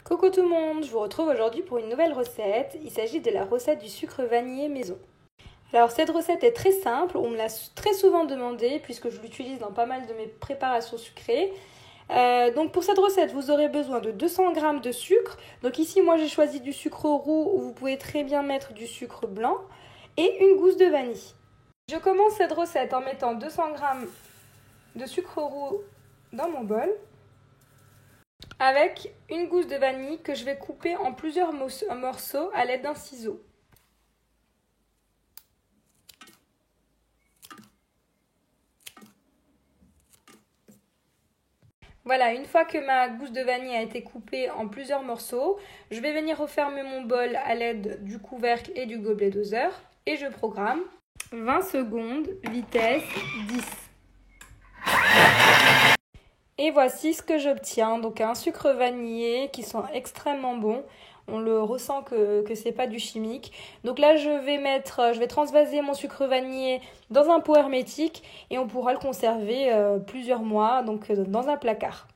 Coucou tout le monde, je vous retrouve aujourd'hui pour une nouvelle recette. Il s'agit de la recette du sucre vanillé maison. Alors cette recette est très simple, on me l'a très souvent demandé puisque je l'utilise dans pas mal de mes préparations sucrées. Donc pour cette recette, vous aurez besoin de 200 g de sucre. Donc ici, moi j'ai choisi du sucre roux, où vous pouvez très bien mettre du sucre blanc, et une gousse de vanille. Je commence cette recette en mettant 200 g de sucre roux dans mon bol, avec une gousse de vanille que je vais couper en plusieurs morceaux à l'aide d'un ciseau. Voilà, une fois que ma gousse de vanille a été coupée en plusieurs morceaux, je vais venir refermer mon bol à l'aide du couvercle et du gobelet doseur et je programme 20 secondes, vitesse 10. Et voici ce que j'obtiens, donc un sucre vanillé qui sent extrêmement bon. On le ressent que c'est pas du chimique. Donc là, je vais transvaser mon sucre vanillé dans un pot hermétique et on pourra le conserver plusieurs mois, donc dans un placard.